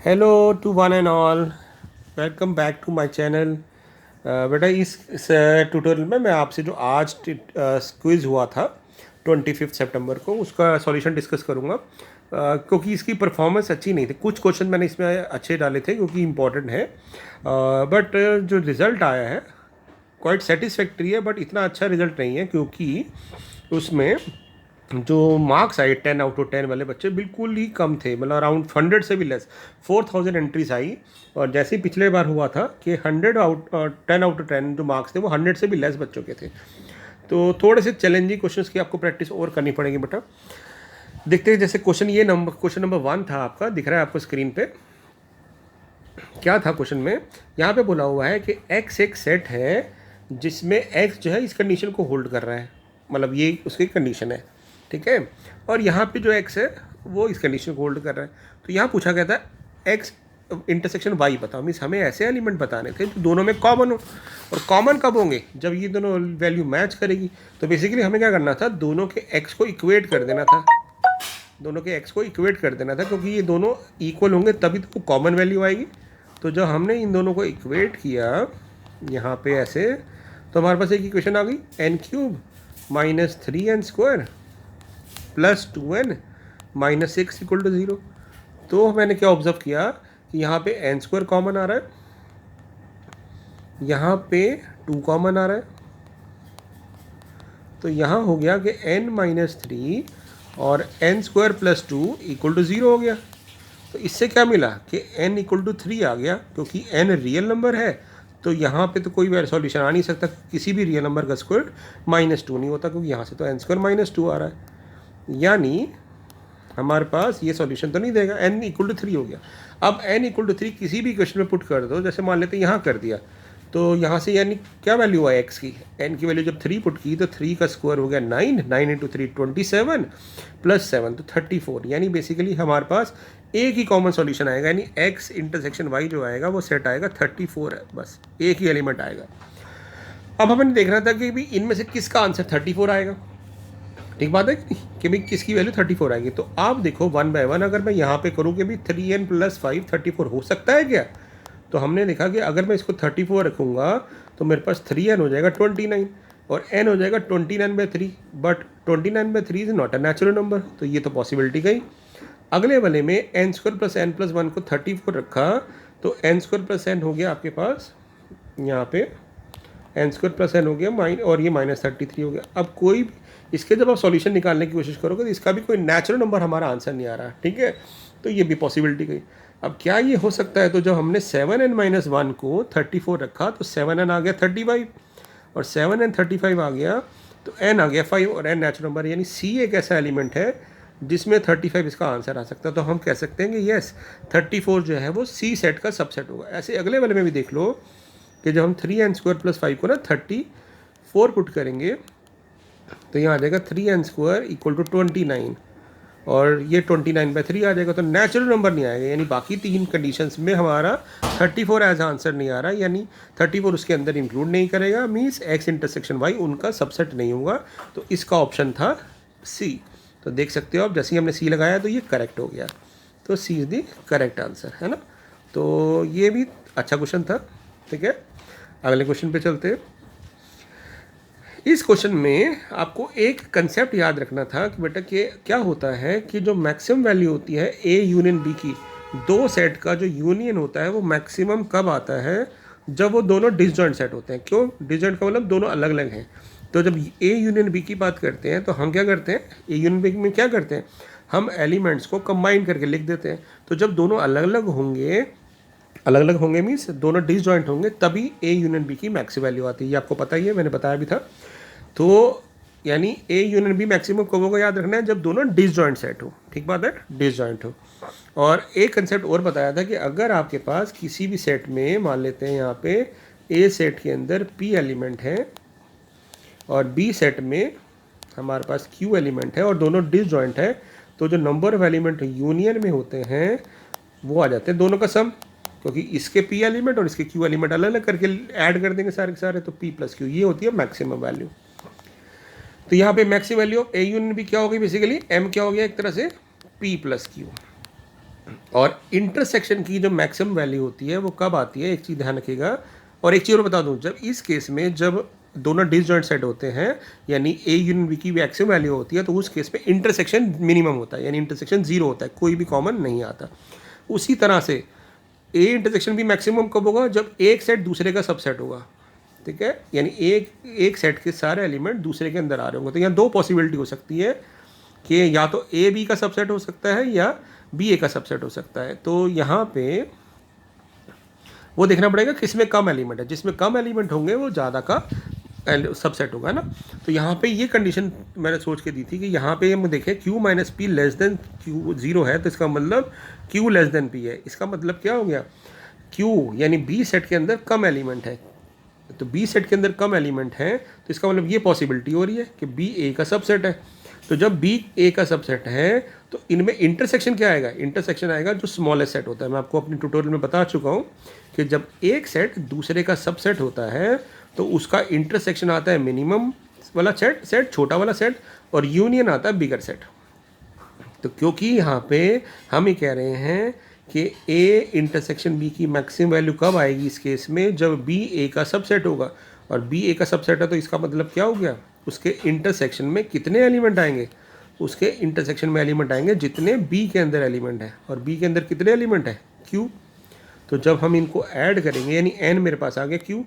Hello to one and all, welcome back to my channel. बेटा इस tutorial में मैं आपसे जो आज क्विज़ हुआ था 25 सितंबर को उसका सॉल्यूशन डिस्कस करूँगा। क्योंकि इसकी परफॉर्मेंस अच्छी नहीं थी, कुछ क्वेश्चन मैंने इसमें अच्छे डाले थे क्योंकि इम्पोर्टेंट है, बट जो रिज़ल्ट आया है क्वाइट सेटिस्फैक्ट्री है, बट इतना अच्छा रिज़ल्ट नहीं है क्योंकि उसमें जो मार्क्स आए 10 आउट ऑफ 10 वाले बच्चे बिल्कुल ही कम थे, मतलब अराउंड 100 से भी लेस। 4000 एंट्रीज आई, और जैसे ही पिछले बार हुआ था कि 10 आउट ऑफ 10 जो मार्क्स थे वो 100 से भी लेस बच्चों के थे। तो थोड़े से चैलेंजिंग क्वेश्चंस की आपको प्रैक्टिस और करनी पड़ेगी बेटा। देखते हैं, जैसे क्वेश्चन नंबर 1 था आपका, दिख रहा है आपको स्क्रीन पे। क्या था क्वेश्चन में? यहाँ पे बोला हुआ है कि x एक सेट है जिसमें x जो है इस कंडीशन को होल्ड कर रहा है, मतलब ये उसकी कंडीशन है, ठीक है। और यहाँ पे जो x है वो इस कंडीशन को होल्ड कर रहा है। तो यहाँ पूछा गया था x इंटरसेक्शन y बताओ, मीन्स हमें ऐसे एलिमेंट बताने थे जो दोनों में कॉमन हो। और कॉमन कब होंगे? जब ये दोनों वैल्यू मैच करेगी। तो बेसिकली हमें क्या करना था, दोनों के x को इक्वेट कर देना था, क्योंकि ये दोनों इक्वल होंगे तभी तो कॉमन वैल्यू आएगी। तो जब हमने इन दोनों को इक्वेट किया यहाँ पे ऐसे, तो हमारे पास एक इक्वेशन आ गई, n³ minus 3n² plus 2n minus 6 equal to 0। तो मैंने क्या ऑब्जर्व किया कि यहाँ पे n² कॉमन आ रहा है, यहाँ पे 2 कॉमन आ रहा है, तो यहाँ हो गया कि n माइनस 3 और n² प्लस 2 इक्वल टू 0 हो गया। तो इससे क्या मिला कि n इक्वल टू 3 आ गया, क्योंकि n रियल नंबर है। तो यहाँ पे तो कोई सॉल्यूशन आ नहीं सकता, किसी भी रियल नंबर का स्क्वायर -2 नहीं होता, क्योंकि यहाँ से तो n² -2 आ रहा है। यानी हमारे पास ये सॉल्यूशन तो नहीं देगा, n इक्वल टू 3 हो गया। अब n इक्वल टू 3 किसी भी क्वेश्चन में पुट कर दो, जैसे मान लेते हैं यहाँ कर दिया, तो यहाँ से यानी क्या वैल्यू हुआ x की? n की वैल्यू जब 3 पुट की तो 3 का स्क्वायर हो गया 9, 9 इंटू 3 27 प्लस 7 तो 34। यानी बेसिकली हमारे पास एक ही कॉमन सॉल्यूशन आएगा, यानी x इंटरसेक्शन y जो आएगा वो सेट आएगा 34 है, बस एक ही एलिमेंट आएगा। अब हमें देखना था कि भी इनमें से किसका आंसर 34 आएगा। ठीक बात है कि भाई किसकी वैल्यू 34 आएगी। तो आप देखो 1 बाय 1 अगर मैं यहाँ पे करूँ कि भी 3n प्लस 5 34 हो सकता है क्या? तो हमने देखा कि अगर मैं इसको 34 रखूँगा तो मेरे पास 3n हो जाएगा 29 और n हो जाएगा 29/3, but 29/3 is not a natural number, तो ये तो पॉसिबिलिटी गई। अगले वाले में n² प्लस n प्लस 1 को 34 रखा, तो n² प्लस n हो गया आपके पास यहाँ पे n² प्लस n हो गया और ये -33 हो गया। अब कोई भी इसके जब आप सॉल्यूशन निकालने की कोशिश करोगे तो इसका भी कोई नेचुरल नंबर हमारा आंसर नहीं आ रहा, ठीक है। तो ये भी पॉसिबिलिटी गई। अब क्या ये हो सकता है? तो जब हमने 7n-1 को 34 रखा तो 7n आ गया 35 और 7n 35 आ गया तो n आ गया 5 और n नेचुरल नंबर, यानी c एक ऐसा एलिमेंट है जिसमें 35 इसका आंसर आ सकता है। तो हम कह सकते हैं कि यस 34 जो है वो c सेट का सबसेट होगा। ऐसे अगले वाले में भी देख लो कि जब हम 3n² प्लस 5 को ना 34 पुट करेंगे तो यहाँ आ जाएगा 3n² इक्वल टू 29 और ये 29/3 आ जाएगा, तो नेचुरल नंबर नहीं आएगा। यानी बाकी 3 कंडीशंस में हमारा 34 एज आंसर नहीं आ रहा, यानी 34 उसके अंदर इंक्लूड नहीं करेगा, मीन्स x इंटरसेक्शन y उनका सबसेट नहीं होगा। तो इसका ऑप्शन था C। तो देख सकते हो आप, जैसे ही हमने C लगाया तो ये करेक्ट हो गया, तो C is the correct answer, है ना। तो ये भी अच्छा क्वेश्चन था, ठीक है। अगले क्वेश्चन पे चलते हैं। इस क्वेश्चन में आपको एक कंसेप्ट याद रखना था कि बेटा कि क्या होता है कि जो मैक्सिमम वैल्यू होती है A यूनियन B की, दो सेट का जो यूनियन होता है वो मैक्सिमम कब आता है? जब वो दोनों डिसजॉइंट सेट होते हैं। क्यों डिसजॉइंट का मतलब? दोनों अलग अलग हैं। तो जब A यूनियन B की बात करते हैं तो हम क्या करते हैं, A यूनियन B में क्या करते हैं, हम एलिमेंट्स को कंबाइन करके लिख देते हैं। तो जब दोनों अलग अलग होंगे मीन्स दोनों डिसजॉइंट होंगे, तभी A यूनियन B की मैक्स वैल्यू आती है। ये आपको पता ही है, मैंने बताया भी था। तो यानी A यूनियन B मैक्सिमम कब होगा याद रखना है, जब दोनों डिसजॉइंट सेट हो। ठीक बात है, डिसजॉइंट हो। और एक कंसेप्ट और बताया था कि अगर आपके पास किसी भी सेट में, मान लेते हैं यहाँ पे A सेट के अंदर P एलिमेंट है और B सेट में हमारे पास Q एलिमेंट है और दोनों डिसजॉइंट है, तो जो नंबर ऑफ एलिमेंट यूनियन में होते हैं वो आ जाते हैं दोनों का सम, क्योंकि इसके P एलिमेंट और इसके Q एलिमेंट अलग अलग करके ऐड कर देंगे सारे के सारे, तो P प्लस Q ये होती है मैक्सिमम वैल्यू। तो यहाँ पे maximum value A union B क्या होगी? बेसिकली M क्या हो गया एक तरह से P प्लस Q। और इंटरसेक्शन की जो मैक्सिमम वैल्यू होती है वो कब आती है, एक चीज़ ध्यान रखिएगा। और एक चीज़ और बता दूं, जब इस केस में जब दोनों डिसजॉइंट सेट होते हैं यानी ए यूनियन बी की मैक्सिमम वैल्यू होती है, तो उस केस में इंटरसेक्शन मिनिमम होता है, यानी इंटरसेक्शन जीरो होता है, कोई भी कॉमन नहीं आता। उसी तरह से ए इंटरसेक्शन भी मैक्सिमम कब होगा, जब एक सेट दूसरे का सबसेट होगा। ठीक है, यानी एक सेट के सारे एलिमेंट दूसरे के अंदर आ रहे होंगे। तो यहाँ दो पॉसिबिलिटी हो सकती है कि या तो ए बी का सबसेट हो सकता है या बी ए का सबसेट हो सकता है। तो यहाँ पे वो देखना पड़ेगा किसमें कम एलिमेंट है, जिसमें कम एलिमेंट होंगे वो ज़्यादा का सबसेट होगा ना। तो यहाँ पे ये कंडीशन मैंने सोच के दी थी कि यहाँ पे हम देखें Q minus P less than Q zero है, तो इसका मतलब Q लेस देन P है। इसका मतलब क्या हो गया, Q यानी B सेट के अंदर कम एलिमेंट है, तो B सेट के अंदर कम एलिमेंट है, तो इसका मतलब ये पॉसिबिलिटी हो रही है कि B A का सबसेट है। तो जब B A का सबसेट है तो इनमें इंटरसेक्शन क्या आएगा, इंटरसेक्शन आएगा जो स्मॉलेस्ट सेट होता है। मैं आपको अपनी ट्यूटोरियल में बता चुका हूँ कि जब एक सेट दूसरे का सबसेट होता है तो उसका इंटरसेक्शन आता है मिनिमम वाला सेट छोटा वाला सेट, और यूनियन आता है बिगर सेट। तो क्योंकि यहाँ पे हम ये कह रहे हैं कि ए इंटरसेक्शन बी की मैक्सिमम वैल्यू कब आएगी इस केस में, जब बी ए का सबसेट होगा, और बी ए का सबसेट है तो इसका मतलब क्या हो गया, उसके इंटरसेक्शन में कितने एलिमेंट आएंगे, उसके इंटरसेक्शन में एलिमेंट आएंगे जितने बी के अंदर एलिमेंट है, और बी के अंदर कितने एलिमेंट है, क्यू। तो जब हम इनको ऐड करेंगे यानी एन मेरे पास आ गया क्यू,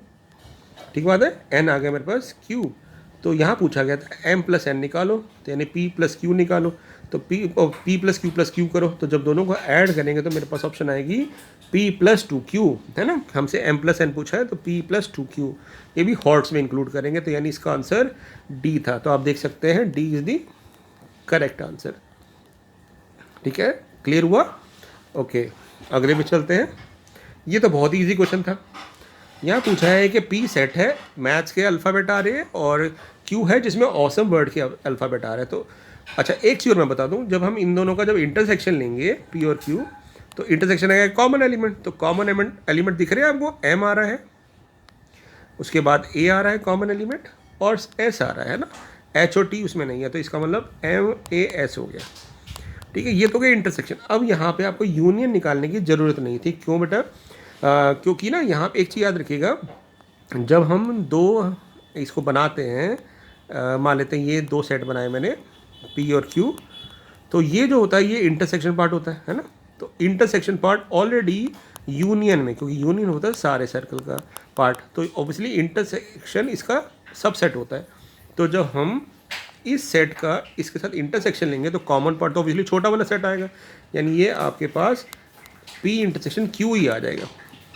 ठीक बात है, एन आ गया मेरे पास क्यू। तो यहाँ पूछा गया था एम प्लस एन निकालो, तो यानी पी प्लस क्यू निकालो। तो पी प्लस क्यू करो, तो जब दोनों को ऐड करेंगे तो मेरे पास ऑप्शन आएगी पी प्लस टू क्यू, है ना। हमसे एम प्लस एन पूछा है तो पी प्लस टू क्यू, ये भी हॉट्स में इंक्लूड करेंगे, तो यानी इसका आंसर डी था। तो आप देख सकते हैं D is the correct answer. ठीक है, क्लियर हुआ। ओके, अगले पे चलते हैं। ये तो बहुत ही ईजी क्वेश्चन था। यहाँ पूछा है कि पी सेट है, मैथ्स के अल्फ़ाबेट आ रहे हैं, और क्यू है जिसमें ऑसम वर्ड के अल्फ़ाबेट आ रहे हैं। तो अच्छा, एक चीज़ और मैं बता दूँ, जब हम इन दोनों का जब इंटरसेक्शन लेंगे पी और क्यू, तो इंटरसेक्शन आएगा कॉमन एलिमेंट। तो कॉमन एलिमेंट दिख रहे हैं आपको, एम आ रहा है, उसके बाद ए आ रहा है कॉमन एलिमेंट, और एस आ रहा है ना, एच और टी उसमें नहीं है, तो इसका मतलब एम ए एस हो गया। ठीक है, ये तो गया इंटरसेक्शन। अब यहाँ पे आपको यूनियन निकालने की ज़रूरत नहीं थी, क्यों बेटा, क्योंकि ना यहाँ पे एक चीज़ याद रखिएगा, जब हम दो इसको बनाते हैं, मान लेते हैं ये दो सेट बनाए मैंने पी और क्यू, तो ये जो होता है ये इंटरसेक्शन पार्ट होता है ना। तो इंटरसेक्शन पार्ट ऑलरेडी यूनियन में, क्योंकि यूनियन होता है सारे सर्कल का पार्ट, तो ऑब्वियसली इंटरसेक्शन इसका सबसेट होता है। तो जब हम इस सेट का इसके साथ इंटरसेक्शन लेंगे तो कॉमन पार्ट तो ऑब्वियसली छोटा वाला सेट आएगा, यानी ये आपके पास पी इंटरसेक्शन क्यू ही आ जाएगा।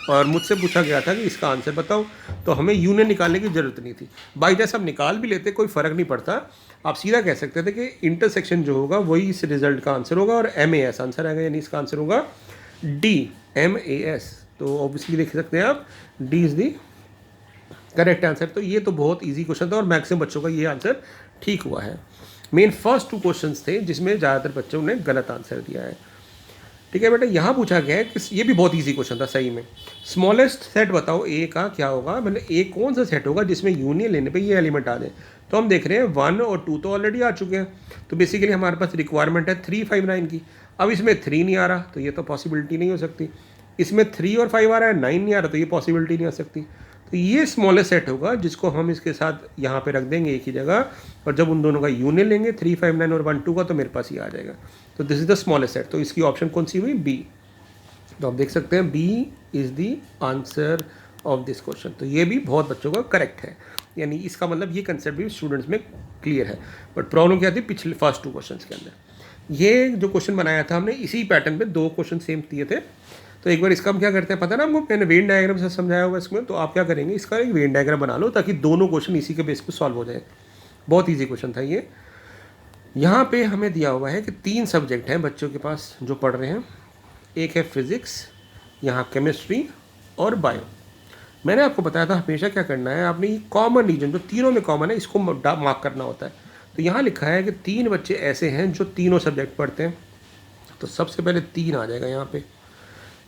और मुझसे पूछा गया था कि इसका आंसर बताओ, तो हमें यूनियन निकालने की ज़रूरत नहीं थी। बाई चांस हम निकाल भी लेते कोई फ़र्क नहीं पड़ता, आप सीधा कह सकते थे कि इंटरसेक्शन जो होगा वही इस रिजल्ट का आंसर होगा, और एम ए एस आंसर आएगा, यानी इसका आंसर होगा डी, एम ए एस। तो ऑब्वियसली देख सकते हैं आप, D is the correct answer. तो ये तो बहुत ईजी क्वेश्चन था, और मैक्सिमम बच्चों का ये आंसर ठीक हुआ है। मेन फर्स्ट टू क्वेश्चंस थे जिसमें ज़्यादातर बच्चों ने गलत आंसर दिया है। ठीक है बेटा, यहाँ पूछा गया है कि ये भी बहुत इजी क्वेश्चन था सही में, स्मॉलेस्ट सेट बताओ ए का क्या होगा, मतलब ए कौन सा सेट होगा जिसमें यूनियन लेने पे ये एलिमेंट आ जाए। तो हम देख रहे हैं 1 और 2 तो ऑलरेडी आ चुके हैं, तो बेसिकली हमारे पास रिक्वायरमेंट है 3, 5, 9 की। अब इसमें 3 नहीं आ रहा तो ये तो पॉसिबिलिटी नहीं हो सकती, इसमें 3 और 5 आ रहा है, 9 नहीं आ रहा तो ये पॉसिबिलिटी नहीं हो सकती। तो ये स्मॉलेस्ट सेट होगा जिसको हम इसके साथ यहाँ पे रख देंगे एक ही जगह, और जब उन दोनों का यूनियन लेंगे 3, 5, 9 और 1, 2 का, तो मेरे पास ये आ जाएगा। तो this is the smallest set. तो इसकी ऑप्शन कौन सी हुई, बी। तो आप देख सकते हैं B is the answer of this question. तो ये भी बहुत बच्चों का करेक्ट है, यानी इसका मतलब ये कंसेप्ट भी स्टूडेंट्स में क्लियर है। बट प्रॉब्लम क्या थी पिछले फर्स्ट 2 क्वेश्चन के अंदर, ये जो क्वेश्चन बनाया था हमने इसी पैटर्न पे 2 क्वेश्चन सेम दिए थे। तो एक बार इसका हम क्या करते हैं पता ना, हमको मैंने वेन डायग्राम से समझाया हुआ इसमें, तो आप क्या करेंगे, इसका एक वेन डायग्राम बना लो ताकि दोनों क्वेश्चन इसी के बेस पे सॉल्व हो जाए। बहुत ईजी क्वेश्चन था ये। यहाँ पे हमें दिया हुआ है कि 3 सब्जेक्ट हैं बच्चों के पास जो पढ़ रहे हैं, एक है फिज़िक्स, यहाँ केमिस्ट्री और बायो। मैंने आपको बताया था हमेशा क्या करना है, आपने कॉमन रीजन जो तीनों में कॉमन है इसको मार्क करना होता है। तो यहाँ लिखा है कि 3 बच्चे ऐसे हैं जो तीनों सब्जेक्ट पढ़ते हैं, तो सबसे पहले 3 आ जाएगा यहाँ पे।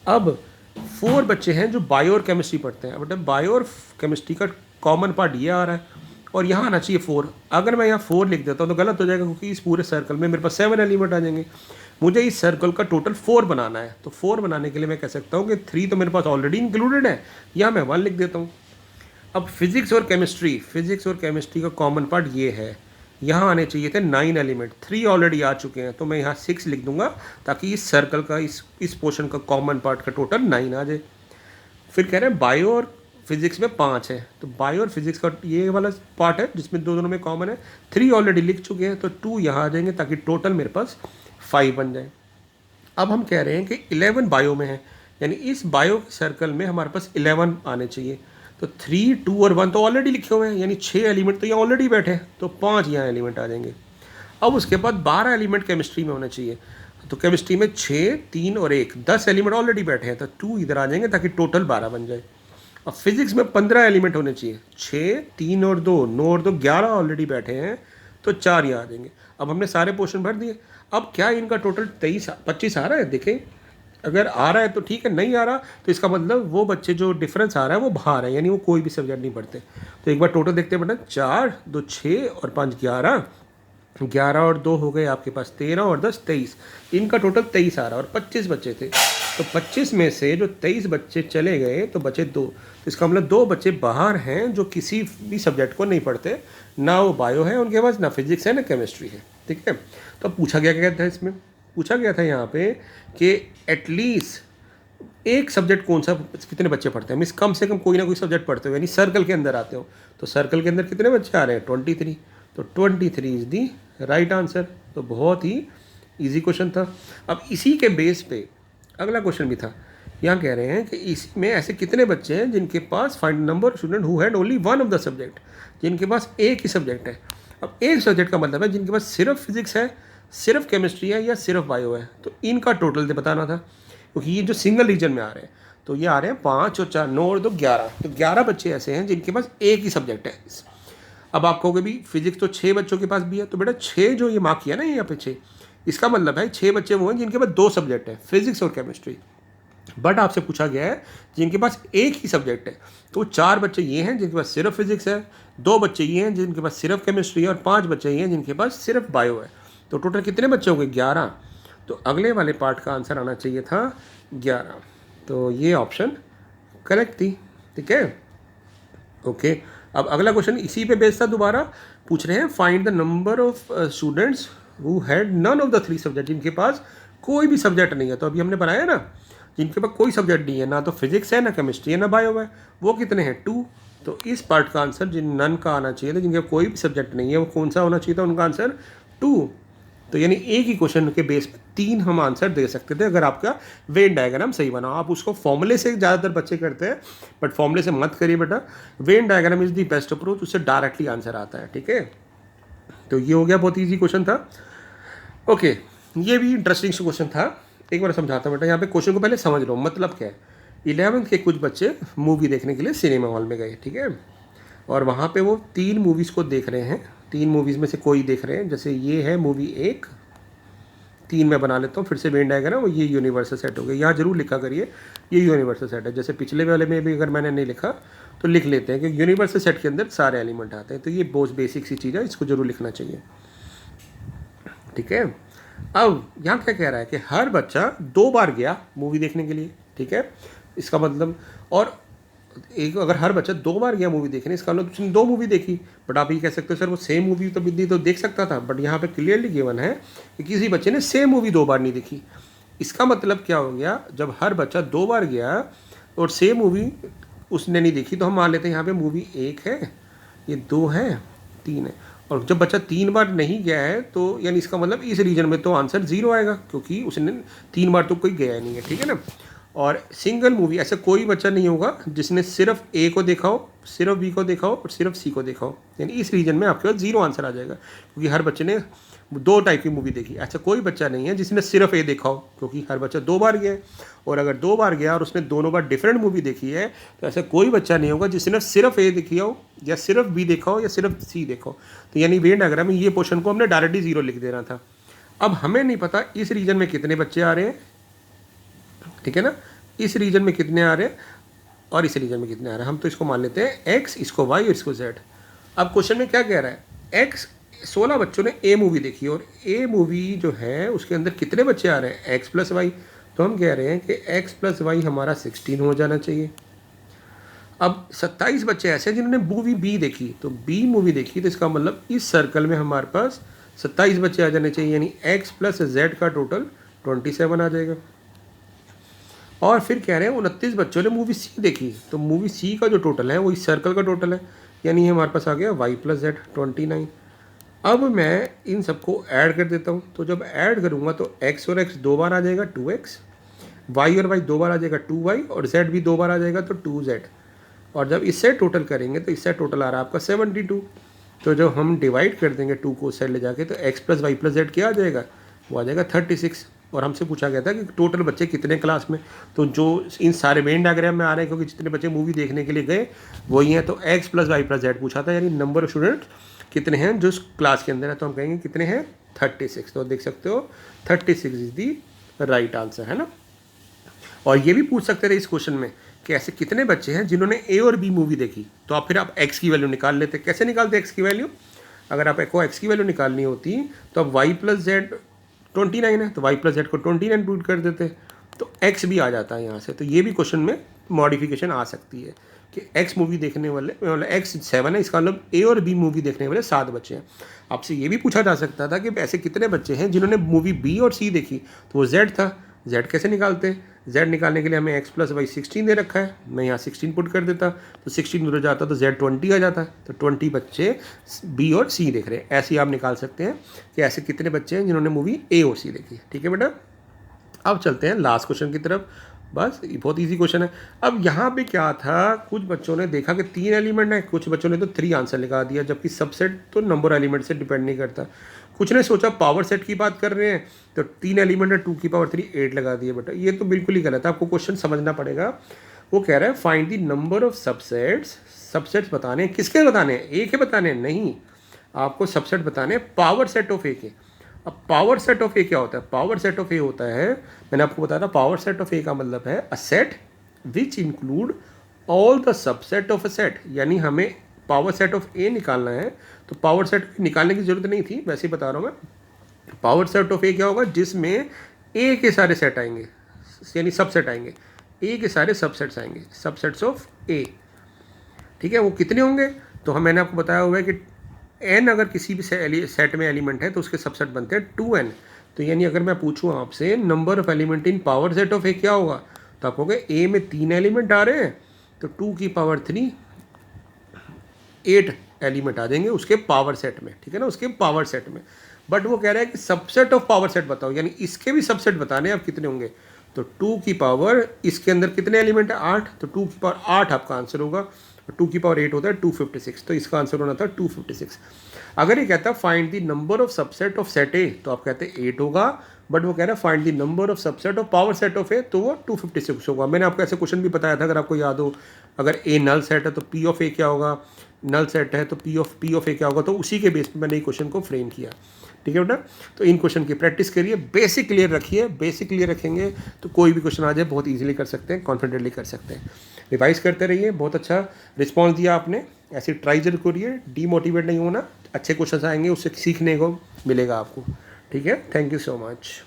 अब 4 बच्चे हैं जो बायो और केमिस्ट्री पढ़ते हैं, मतलब बायो और केमिस्ट्री का कॉमन पार्ट ये आ रहा है, और यहाँ आना चाहिए 4। अगर मैं यहाँ 4 लिख देता हूँ तो गलत हो जाएगा, क्योंकि इस पूरे सर्कल में मेरे पास 7 एलिमेंट आ जाएंगे। मुझे इस सर्कल का टोटल 4 बनाना है। तो 4 बनाने के लिए मैं कह सकता हूँ कि 3 तो मेरे पास ऑलरेडी इंक्लूडेड है, या मैं 1 लिख देता हूँ। अब फिजिक्स और केमिस्ट्री का कॉमन पार्ट ये है, यहाँ आने चाहिए थे 9 एलिमेंट, 3 ऑलरेडी आ चुके हैं, तो मैं यहाँ 6 लिख दूंगा ताकि इस सर्कल का इस पोर्शन का कॉमन पार्ट का टोटल 9 आ जाए। फिर कह रहे हैं बायो और फिजिक्स में 5 है, तो बायो और फिजिक्स का ये वाला पार्ट है जिसमें दोनों में कॉमन है, 3 ऑलरेडी लिख चुके हैं, तो 2 यहाँ आ जाएंगे ताकि टोटल मेरे पास 5 बन जाए। अब हम कह रहे हैं कि 11 बायो में है, यानी इस बायो सर्कल में हमारे पास 11 आने चाहिए। तो 3, 2 और 1 तो ऑलरेडी लिखे हुए हैं, यानी 6 एलिमेंट तो यहाँ ऑलरेडी बैठे हैं, तो 5 यहाँ एलिमेंट आ जाएंगे। अब उसके बाद 12 एलिमेंट केमिस्ट्री में होना चाहिए, तो केमिस्ट्री में 6, 3 और 1, 10 एलिमेंट ऑलरेडी बैठे हैं, तो 2 इधर आ जाएंगे ताकि टोटल 12 बन जाए। अब फिजिक्स में 15 एलिमेंट होने चाहिए, 6, 3 और 2, 9 और 2, 11 ऑलरेडी बैठे हैं, तो 4 यहाँ आ जाएंगे। अब हमने सारे पोर्शन भर दिए। अब क्या इनका टोटल 25 आ रहा है? देखें, अगर आ रहा है तो ठीक है, नहीं आ रहा तो इसका मतलब वो बच्चे जो डिफरेंस आ रहा है वो बाहर है, यानी वो कोई भी सब्जेक्ट नहीं पढ़ते। तो एक बार टोटल देखते हैं बेटा, 4, 2 6 और 5 11, 11 और 2 हो गए आपके पास 13 और 10 23, इनका टोटल 23 आ रहा है और 25 बच्चे थे। तो 25 में से जो 23 बच्चे चले गए तो बचे 2, तो इसका मतलब 2 बच्चे बाहर हैं जो किसी भी सब्जेक्ट को नहीं पढ़ते, ना वो बायो है उनके पास, ना फिजिक्स है, ना केमिस्ट्री है। ठीक है, तो पूछा क्या था इसमें? पूछा गया था यहाँ पे कि एटलीस्ट एक सब्जेक्ट कौन सा, कितने बच्चे पढ़ते हैं, मीन्स कम से कम कोई ना कोई सब्जेक्ट पढ़ते हो, यानी सर्कल के अंदर आते हो। तो सर्कल के अंदर कितने बच्चे आ रहे हैं? 23, तो 23 इज़ दी राइट आंसर। तो बहुत ही इजी क्वेश्चन था। अब इसी के बेस पे अगला क्वेश्चन भी था। यहाँ कह रहे हैं कि इसमें ऐसे कितने बच्चे हैं जिनके पास find number student who had only one of the subject, जिनके पास एक ही सब्जेक्ट है। अब एक सब्जेक्ट का मतलब है जिनके पास सिर्फ फिजिक्स है, सिर्फ केमिस्ट्री है या सिर्फ बायो है। तो इनका टोटल दे बताना था, क्योंकि ये जो सिंगल रीजन में आ रहे हैं, तो ये आ रहे हैं 5 और 4, 9 और 2 11, तो 11 बच्चे ऐसे हैं जिनके पास एक ही सब्जेक्ट है। अब आप कहोगे भी फिजिक्स तो 6 बच्चों के पास भी है, तो बेटा 6 जो ये मार्क किया ना यहाँ पे 6, इसका मतलब है 6 बच्चे वो हैं जिनके पास 2 सब्जेक्ट है, फिजिक्स और केमिस्ट्री। बट आपसे पूछा गया है जिनके पास एक ही सब्जेक्ट है, तो 4 बच्चे ये हैं जिनके पास सिर्फ फिजिक्स है, 2 बच्चे ये हैं जिनके पास सिर्फ केमिस्ट्री है, और 5 बच्चे ये हैं जिनके पास सिर्फ बायो है। तो टोटल कितने बच्चे हो गए? 11। तो अगले वाले पार्ट का आंसर आना चाहिए था 11। तो ये ऑप्शन करेक्ट थी। ठीक है, ओके। अब अगला क्वेश्चन इसी पे बेस्ड था, दोबारा पूछ रहे हैं find the number of students who had none of the 3 subject, जिनके पास कोई भी सब्जेक्ट नहीं है। तो अभी हमने बनाया ना, जिनके पास कोई सब्जेक्ट नहीं है, ना तो फिजिक्स है, ना केमिस्ट्री है, ना बायो है, वो कितने हैं? 2। तो इस पार्ट का आंसर जिन नन का आना चाहिए था, जिनके कोई भी सब्जेक्ट नहीं है, वो कौन सा होना चाहिए था? उनका आंसर 2। तो यानी एक ही क्वेश्चन के बेस पर 3 हम आंसर दे सकते थे अगर आपका वेन डायग्राम सही बना। आप उसको फॉर्मूले से ज़्यादातर बच्चे करते हैं, बट फॉर्मूले से मत करिए बेटा, Venn diagram is the best approach, उससे डायरेक्टली आंसर आता है। ठीक है, तो ये हो गया, बहुत ईजी क्वेश्चन था। ओके, ये भी इंटरेस्टिंग क्वेश्चन था, एक बार समझाता हूँ बेटा। यहाँ पे क्वेश्चन को पहले समझ लो, मतलब क्या है। 11th के कुछ बच्चे मूवी देखने के लिए सिनेमा हॉल में गए, ठीक है, और वहाँ पे वो 3 मूवीज़ को देख रहे हैं। 3 मूवीज़ में से कोई देख रहे हैं, जैसे ये है मूवी 1, 3 मैं बना लेता हूँ फिर से वेन डायग्राम, वो ये यूनिवर्सल सेट हो गया। यहाँ जरूर लिखा करिए ये यूनिवर्सल सेट है, जैसे पिछले वाले में भी अगर मैंने नहीं लिखा तो लिख लेते हैं कि यूनिवर्सल सेट के अंदर सारे एलिमेंट आते हैं। तो ये बहुत बेसिक सी चीज़ है, इसको जरूर लिखना चाहिए। ठीक है, अब यहाँ क्या कह रहा है कि हर बच्चा 2 बार गया मूवी देखने के लिए। ठीक है, इसका मतलब, और एक अगर हर बच्चा 2 बार गया मूवी देखने, इसका मतलब उसने 2 मूवी देखी। बट आप ये कह सकते हो सर वो सेम मूवी तो भी तो देख सकता था, बट यहाँ पे क्लियरली गिवन है कि किसी बच्चे ने सेम मूवी 2 बार नहीं देखी। इसका मतलब क्या हो गया, जब हर बच्चा 2 बार गया और सेम मूवी उसने नहीं देखी, तो हम मान लेते हैं यहाँ पे मूवी 1 है, ये 2 है, 3 है। और जब बच्चा 3 बार नहीं गया है, तो यानी इसका मतलब इस रीजन में तो आंसर 0 आएगा, क्योंकि उसने 3 बार तो कोई गया नहीं है। ठीक है ना, और सिंगल मूवी ऐसा कोई बच्चा नहीं होगा जिसने सिर्फ ए को देखा हो, सिर्फ बी को देखा हो और सिर्फ सी को देखा हो, यानी इस रीजन में आपके पास 0 आंसर आ जाएगा, क्योंकि हर बच्चे ने 2 टाइप की मूवी देखी। ऐसा कोई बच्चा नहीं है जिसने सिर्फ ए देखा हो, क्योंकि हर बच्चा 2 बार गया है। और अगर 2 बार गया और उसने दोनों बार डिफरेंट मूवी देखी है, तो ऐसा कोई बच्चा नहीं होगा जिसने सिर्फ ए देखी हो, या सिर्फ बी देखा हो, या सिर्फ सी देखा हो। तो यानी वेन डायग्राम में ये पोर्शन को हमने डायरेक्टली 0 लिख देना था। अब हमें नहीं पता इस रीजन में कितने बच्चे आ रहे हैं, ठीक है ना, इस रीजन में कितने आ रहे हैं और इस रीजन में कितने आ रहे हैं। हम तो इसको मान लेते हैं x, इसको y और इसको z। अब क्वेश्चन में क्या कह रहा है, x 16 बच्चों ने ए मूवी देखी और ए मूवी जो है उसके अंदर कितने बच्चे आ रहे हैं, एक्स प्लस वाई। तो हम कह रहे हैं कि एक्स प्लस वाई हमारा 16 हो जाना चाहिए। अब 27 बच्चे ऐसे हैं जिन्होंने मूवी बी देखी, तो बी मूवी देखी, तो इसका मतलब इस सर्कल में हमारे पास 27 बच्चे आ जाने चाहिए, यानी एक्स प्लस जेड का टोटल 27 आ जाएगा। और फिर कह रहे हैं 29 बच्चों ने मूवी सी देखी, तो मूवी सी का जो टोटल है वो इस सर्कल का टोटल है, यानी हमारे पास आ गया वाई प्लस जेड 29। अब मैं इन सबको ऐड कर देता हूँ, तो जब ऐड करूँगा तो एक्स और एक्स 2 बार आ जाएगा 2x, वाई और वाई 2 बार आ जाएगा 2y, और z भी 2 बार आ जाएगा तो 2z। और जब इससे टोटल करेंगे तो इससे टोटल आ रहा है आपका 72। तो जब हम डिवाइड कर देंगे 2 को उस साइड ले जाके, तो x plus Y plus Z क्या आ जाएगा, वो आ जाएगा 36। और हमसे पूछा गया था कि टोटल बच्चे कितने क्लास में, तो जो इन सारे वेन डायग्राम में आ रहे हैं क्योंकि जितने बच्चे मूवी देखने के लिए गए वही हैं, तो x plus Y plus Z पूछा था, यानी नंबर ऑफ स्टूडेंट कितने हैं जो क्लास के अंदर है, तो हम कहेंगे कितने हैं 36। तो देख सकते हो 36 इज दी राइट आंसर, है ना। और ये भी पूछ सकते थे इस क्वेश्चन में कि ऐसे कितने बच्चे हैं जिन्होंने ए और बी मूवी देखी, तो आप फिर आप एक्स की वैल्यू निकाल लेते। कैसे निकालते एक्स की वैल्यू, अगर आप को एक्स की वैल्यू निकालनी होती तो अब वाई प्लस जेड 29 है, तो वाई प्लस जेड को 29 पुट कर देते, तो एक्स भी आ जाता है यहाँ से। तो ये भी क्वेश्चन में मॉडिफिकेशन आ सकती है कि एक्स मूवी देखने वाले, मतलब एक्स 7 है, इसका मतलब ए और बी मूवी देखने वाले 7 बच्चे हैं। आपसे ये भी पूछा जा सकता था कि ऐसे कितने बच्चे हैं जिन्होंने मूवी बी और सी देखी, तो वो जेड था। जेड कैसे निकालते हैं, जेड निकालने के लिए हमें एक्स प्लस वाई 16 दे रखा है, मैं यहाँ 16 पुट कर देता, तो 16 उधर जाता तो जेड 20 आ जाता, तो 20 बच्चे बी और सी देख रहे हैं। ऐसे ही आप निकाल सकते हैं कि ऐसे कितने बच्चे हैं जिन्होंने मूवी ए और सी देखी। ठीक है बेटा, अब चलते हैं लास्ट क्वेश्चन की तरफ। बस बहुत इजी क्वेश्चन है। अब यहाँ पे क्या था, कुछ बच्चों ने देखा कि 3 एलिमेंट है, कुछ बच्चों ने तो 3 आंसर लगा दिया, जबकि सबसेट तो नंबर एलिमेंट से डिपेंड नहीं करता। कुछ ने सोचा पावर सेट की बात कर रहे हैं, तो 3 एलिमेंट है, 2 की पावर 3 8 लगा दिए। बेटा ये तो बिल्कुल ही गलत है, आपको क्वेश्चन समझना पड़ेगा। वो कह रहा है find the number of subsets. Subsets बताने हैं, किसके बताने हैं, ए के बताने हैं, नहीं, आपको सबसेट बताने हैं पावर सेट ऑफ ए के। अब पावर सेट ऑफ ए क्या होता है, पावर सेट ऑफ ए होता है, मैंने आपको बताया था पावर सेट ऑफ ए का मतलब है a set which include all the subset of a set. यानी हमें पावर सेट ऑफ ए निकालना है, तो पावर सेट निकालने की जरूरत नहीं थी, वैसे ही बता रहा हूँ मैं। पावर सेट ऑफ ए क्या होगा, जिसमें ए के सारे सेट आएंगे, यानी सबसेट आएंगे, ए के सारे सबसेट्स आएंगे, सबसेट्स ऑफ ए। ठीक है, वो कितने होंगे, तो हम मैंने आपको बताया हुआ है कि n अगर किसी भी सेट में एलिमेंट है तो उसके सबसेट बनते हैं 2n। तो यानी अगर मैं पूछूँ आपसे number of element in power set of A क्या होगा, तो आप कहोगे ए में 3 एलिमेंट आ रहे हैं, तो 2 की पावर 3 8 एलिमेंट आ जाएंगे उसके पावर सेट में। ठीक है ना, उसके पावर सेट में। बट वो कह रहा है कि सबसेट ऑफ पावर सेट बताओ, यानी इसके भी सबसेट बताने हैं, आप कितने होंगे, तो 2 की पावर इसके अंदर कितने एलिमेंट है 8, तो 2 की पावर 8 आपका आंसर होगा। 2 की पावर 8 होता है 256, तो इसका आंसर होना था 256। अगर ये कहता है find the number of subset of set ए, तो आप कहते हैं 8 होगा, बट वो कह रहा है find the number of subset of power set of A, तो वो 256 होगा। मैंने आपको ऐसे क्वेश्चन भी बताया था, अगर आपको याद हो, अगर ए नल सेट है तो पी ऑफ ए क्या होगा, नल सेट है तो पी ऑफ ए क्या होगा, तो उसी के बेस पर मैंने ये क्वेश्चन को फ्रेम किया। ठीक है बेटा, तो इन क्वेश्चन की प्रैक्टिस करिए, बेसिक क्लियर रखिए, बेसिक क्लियर रखेंगे तो कोई भी क्वेश्चन आ जाए बहुत इजीली कर सकते हैं, कॉन्फिडेंटली कर सकते हैं। रिवाइज करते रहिए, बहुत अच्छा रिस्पॉन्स दिया आपने, ऐसे ट्राई जरूर करिए, डीमोटिवेट नहीं होना, अच्छे क्वेश्चन आएंगे उससे सीखने को मिलेगा आपको। ठीक है, थैंक यू सो मच।